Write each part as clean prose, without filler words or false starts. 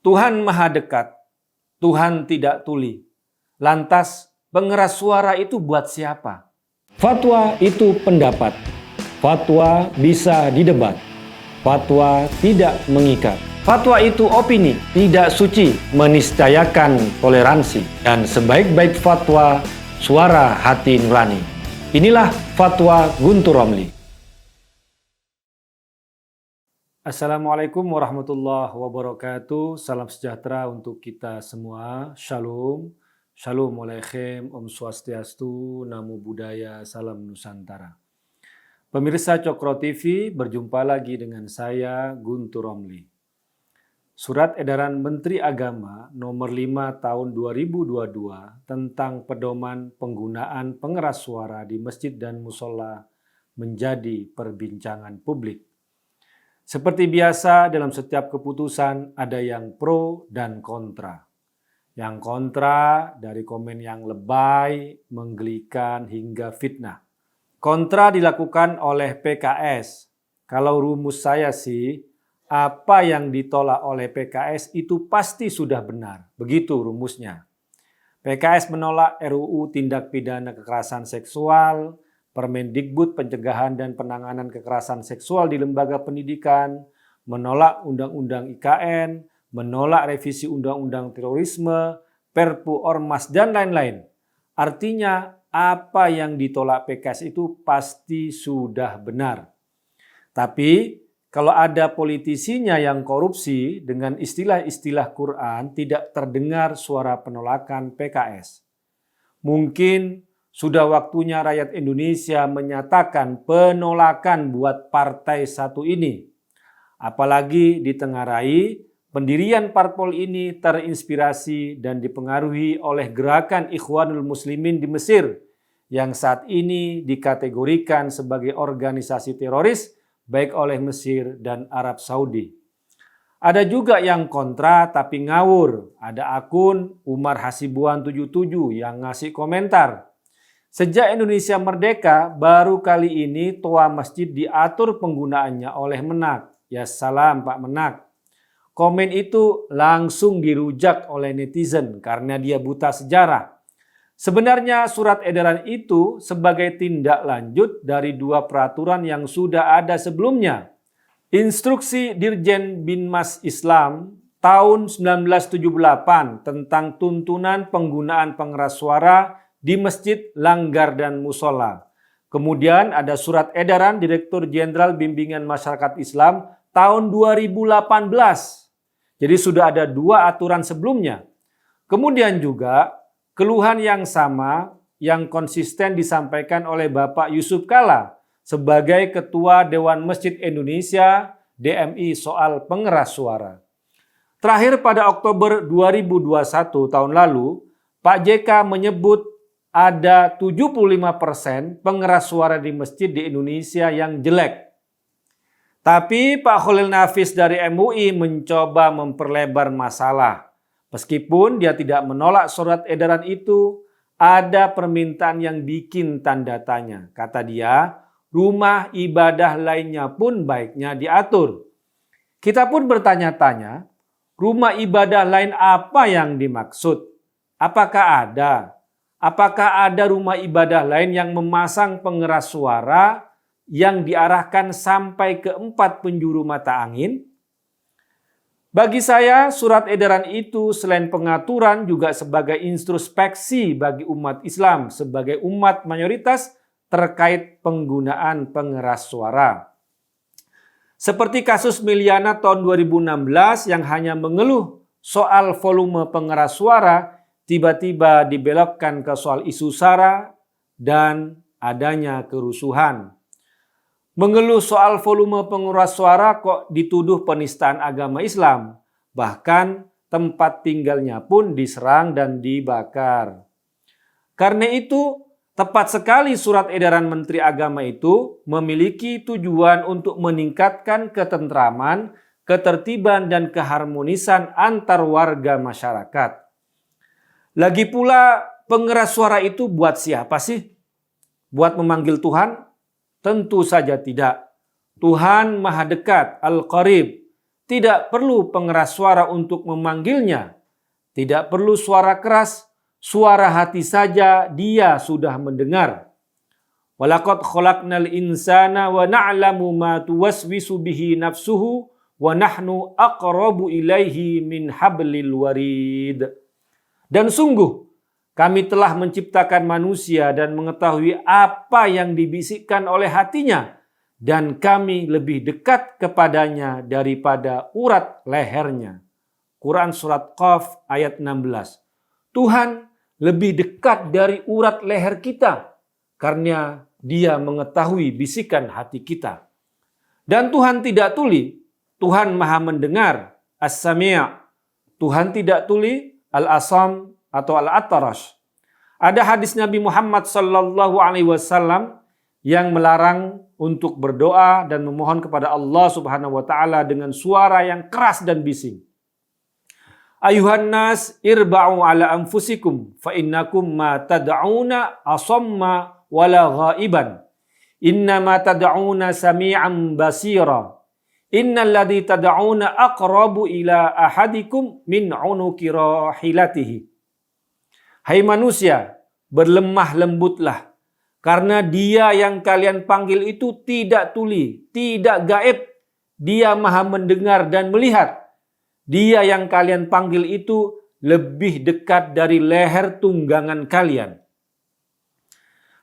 Tuhan Maha Dekat, Tuhan tidak tuli. Lantas pengeras suara itu buat siapa? Fatwa itu pendapat. Fatwa bisa didebat. Fatwa tidak mengikat. Fatwa itu opini, Tidak suci, meniscayakan toleransi. Dan sebaik-baik fatwa, suara hati nurani. Inilah Fatwa Guntur Romli. Assalamualaikum warahmatullahi wabarakatuh. Salam sejahtera untuk kita semua. Shalom. Shalom Aleichem, Om Swastiastu, Namo Buddhaya, Salam Nusantara. Pemirsa Cokro TV, berjumpa lagi dengan saya Guntur Romli. Surat edaran Menteri Agama nomor 5 tahun 2022 tentang pedoman penggunaan pengeras suara di masjid dan musola menjadi perbincangan publik. Seperti biasa dalam setiap keputusan ada yang pro dan kontra. Yang kontra dari komen yang lebay, menggelikan hingga fitnah. Kontra dilakukan oleh PKS. Kalau rumus saya sih, apa yang ditolak oleh PKS itu pasti sudah benar. Begitu rumusnya. PKS menolak RUU Tindak Pidana Kekerasan Seksual, Permendikbud Pencegahan dan Penanganan Kekerasan Seksual di Lembaga Pendidikan, menolak Undang-Undang IKN, menolak revisi Undang-Undang Terorisme, Perpu Ormas, dan lain-lain. Artinya apa yang ditolak PKS itu pasti sudah benar. Tapi kalau ada politisinya yang korupsi dengan istilah-istilah Quran tidak terdengar suara penolakan PKS. Mungkin sudah waktunya rakyat Indonesia menyatakan penolakan buat partai satu ini. Apalagi ditengarai pendirian parpol ini terinspirasi dan dipengaruhi oleh gerakan Ikhwanul Muslimin di Mesir yang saat ini dikategorikan sebagai organisasi teroris baik oleh Mesir dan Arab Saudi. Ada juga yang kontra tapi ngawur. Ada akun Umar Hasibuan 77 yang ngasih komentar. Sejak Indonesia merdeka, baru kali ini toa masjid diatur penggunaannya oleh Menak. Ya salam Pak Menak. Komen itu langsung dirujak oleh netizen karena dia buta sejarah. Sebenarnya surat edaran itu sebagai tindak lanjut dari dua peraturan yang sudah ada sebelumnya. Instruksi Dirjen Binmas Islam tahun 1978 tentang tuntunan penggunaan pengeras suara di masjid, langgar, dan musola. Kemudian ada surat edaran Direktur Jenderal Bimbingan Masyarakat Islam tahun 2018. Jadi sudah ada dua aturan sebelumnya. Kemudian juga keluhan yang sama yang konsisten disampaikan oleh Bapak Yusuf Kalla sebagai Ketua Dewan Masjid Indonesia DMI soal pengeras suara. Terakhir pada Oktober 2021 tahun lalu, Pak JK menyebut ada 75% pengeras suara di masjid di Indonesia yang jelek. Tapi Pak Khalil Nafis dari MUI mencoba memperlebar masalah. Meskipun dia tidak menolak surat edaran itu, ada permintaan yang bikin tanda tanya. Kata dia, rumah ibadah lainnya pun baiknya diatur. Kita pun bertanya-tanya, rumah ibadah lain apa yang dimaksud? Apakah ada? Apakah ada rumah ibadah lain yang memasang pengeras suara yang diarahkan sampai ke 4 penjuru mata angin? Bagi saya, surat edaran itu selain pengaturan juga sebagai introspeksi bagi umat Islam sebagai umat mayoritas terkait penggunaan pengeras suara. Seperti kasus Meliana tahun 2016 yang hanya mengeluh soal volume pengeras suara, tiba-tiba dibelokkan ke soal isu SARA dan adanya kerusuhan. Mengeluh soal volume pengeras suara kok dituduh penistaan agama Islam. Bahkan tempat tinggalnya pun diserang dan dibakar. Karena itu, tepat sekali surat edaran Menteri Agama itu memiliki tujuan untuk meningkatkan ketentraman, ketertiban, dan keharmonisan antar warga masyarakat. Lagi pula, pengeras suara itu buat siapa sih? Buat memanggil Tuhan? Tentu saja tidak. Tuhan Maha Dekat, Al-Qarib. tidak perlu pengeras suara untuk memanggilnya. Tidak perlu suara keras, suara hati saja dia sudah mendengar. Walaqad khalaqnal insana wa na'lamu ma tuwaswisu bihi nafsuhu wa nahnu aqrabu ilaihi min hablil warid. Dan sungguh kami telah menciptakan manusia dan mengetahui apa yang dibisikkan oleh hatinya, dan kami lebih dekat kepadanya daripada urat lehernya. Quran Surat Qaf ayat 16. Tuhan lebih dekat dari urat leher kita karena Dia mengetahui bisikan hati kita. Dan Tuhan tidak tuli, Tuhan Maha mendengar, As-Sami'. Tuhan tidak tuli, Al-Asam atau Al-Atarash. Ada hadis Nabi Muhammad sallallahu alaihi wasallam yang melarang untuk berdoa dan memohon kepada Allah Subhanahu wa taala dengan suara yang keras dan bising. Ayuhan nas irba'u ala anfusikum fa innakum ma tad'una asamma wala ghaiban. Innama tad'una sami'an basira. Innal ladzi tad'una aqrabu ila ahadikum min unuki rahilatihi. Hai manusia, berlemah lembutlah, karena Dia yang kalian panggil itu tidak tuli, tidak gaib. Dia Maha mendengar dan melihat. Dia yang kalian panggil itu lebih dekat dari leher tunggangan kalian.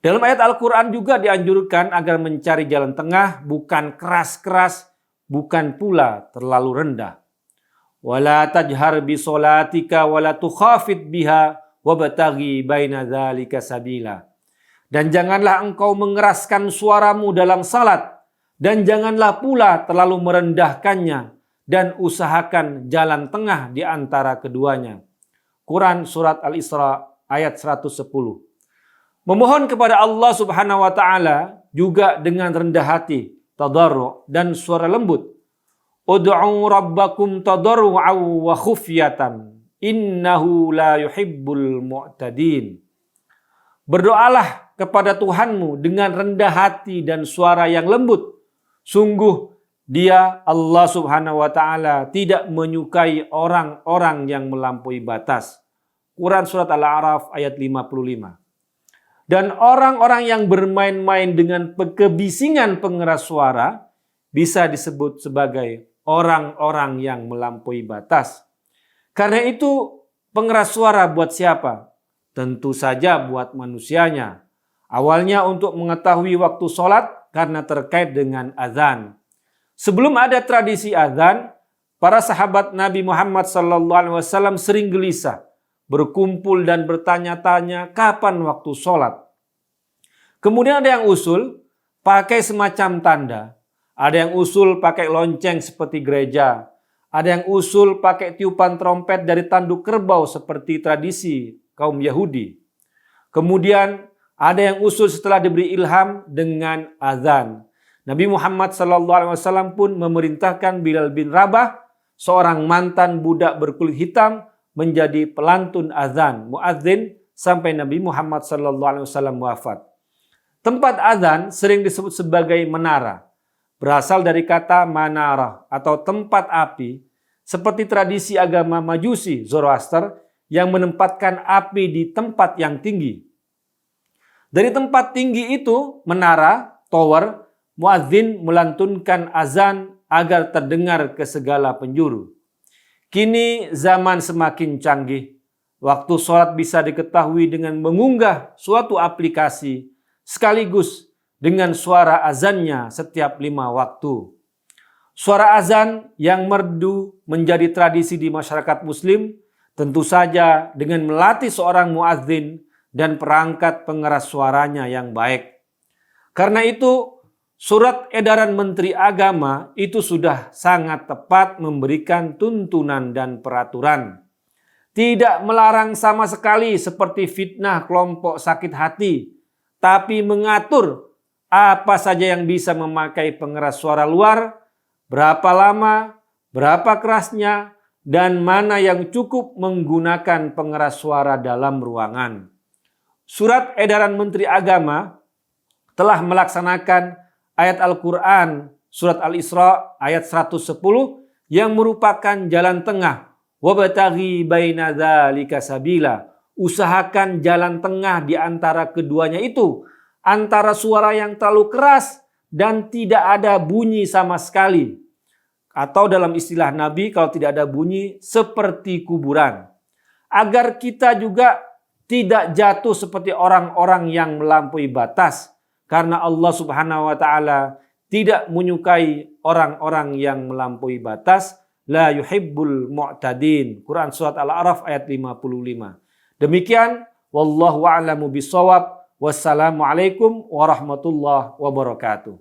Dalam ayat Al-Quran juga dianjurkan agar mencari jalan tengah, bukan keras-keras, bukan pula terlalu rendah. Wala tajhar bi sholatika wala tukhafid biha wabtaghi baina dzalika sabila. Dan janganlah engkau mengeraskan suaramu dalam salat, dan janganlah pula terlalu merendahkannya, dan usahakan jalan tengah di antara keduanya. Quran Surat Al-Isra ayat 110. Memohon kepada Allah Subhanahu wa taala juga dengan rendah hati, tadarru' dan suara lembut. Ud'u rabbakum tadarru'an wa khufyatan. Innahu la yuhibbul mu'tadin. Berdoalah kepada Tuhanmu dengan rendah hati dan suara yang lembut. Sungguh Dia, Allah Subhanahu wa taala, tidak menyukai orang-orang yang melampaui batas. Quran Surat Al-A'raf ayat 55. Dan orang-orang yang bermain-main dengan kebisingan pengeras suara bisa disebut sebagai orang-orang yang melampaui batas. Karena itu pengeras suara buat siapa? Tentu saja buat manusianya. Awalnya untuk mengetahui waktu sholat karena terkait dengan azan. Sebelum ada tradisi azan, para sahabat Nabi Muhammad SAW sering gelisah, berkumpul dan bertanya-tanya kapan waktu sholat. Kemudian ada yang usul pakai semacam tanda. Ada yang usul pakai lonceng seperti gereja. Ada yang usul pakai tiupan trompet dari tanduk kerbau seperti tradisi kaum Yahudi. Kemudian ada yang usul setelah diberi ilham dengan azan. Nabi Muhammad SAW pun memerintahkan Bilal bin Rabah, seorang mantan budak berkulit hitam, menjadi pelantun azan, muadzin, sampai Nabi Muhammad SAW wafat. Tempat azan sering disebut sebagai menara. Berasal dari kata manarah atau tempat api, seperti tradisi agama Majusi Zoroaster yang menempatkan api di tempat yang tinggi. Dari tempat tinggi itu, menara, tower, muadzin melantunkan azan agar terdengar ke segala penjuru. Kini zaman semakin canggih. Waktu sholat bisa diketahui dengan mengunggah suatu aplikasi sekaligus dengan suara azannya setiap 5 waktu. Suara azan yang merdu menjadi tradisi di masyarakat Muslim, tentu saja dengan melatih seorang muadzin dan perangkat pengeras suaranya yang baik. Karena itu, surat edaran Menteri Agama itu sudah sangat tepat memberikan tuntunan dan peraturan. Tidak melarang sama sekali seperti fitnah kelompok sakit hati, tapi mengatur apa saja yang bisa memakai pengeras suara luar, berapa lama, berapa kerasnya, dan mana yang cukup menggunakan pengeras suara dalam ruangan. Surat edaran Menteri Agama telah melaksanakan ayat Al-Quran, surat Al-Isra ayat 110, yang merupakan jalan tengah. Wabtaghi baina dzalika sabila. Usahakan jalan tengah di antara keduanya itu, antara suara yang terlalu keras dan tidak ada bunyi sama sekali. Atau dalam istilah Nabi, kalau tidak ada bunyi, seperti kuburan. Agar kita juga tidak jatuh seperti orang-orang yang melampaui batas. Karena Allah Subhanahu wa Ta'ala tidak menyukai orang-orang yang melampaui batas. La yuhibbul mu'tadin. Quran surat Al-A'raf ayat 55. Demikian, wallahu a'lamu bishawab. Wassalamualaikum warahmatullahi wabarakatuh.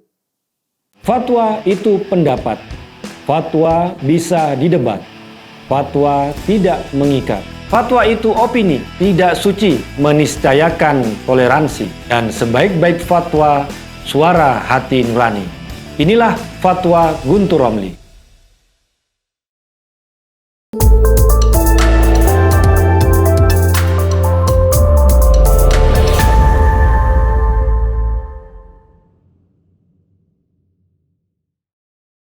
Fatwa itu pendapat. Fatwa bisa didebat. Fatwa tidak mengikat. Fatwa itu opini, tidak suci, meniscayakan toleransi. Dan sebaik-baik fatwa, suara hati nurani. Inilah Fatwa Guntur Romli.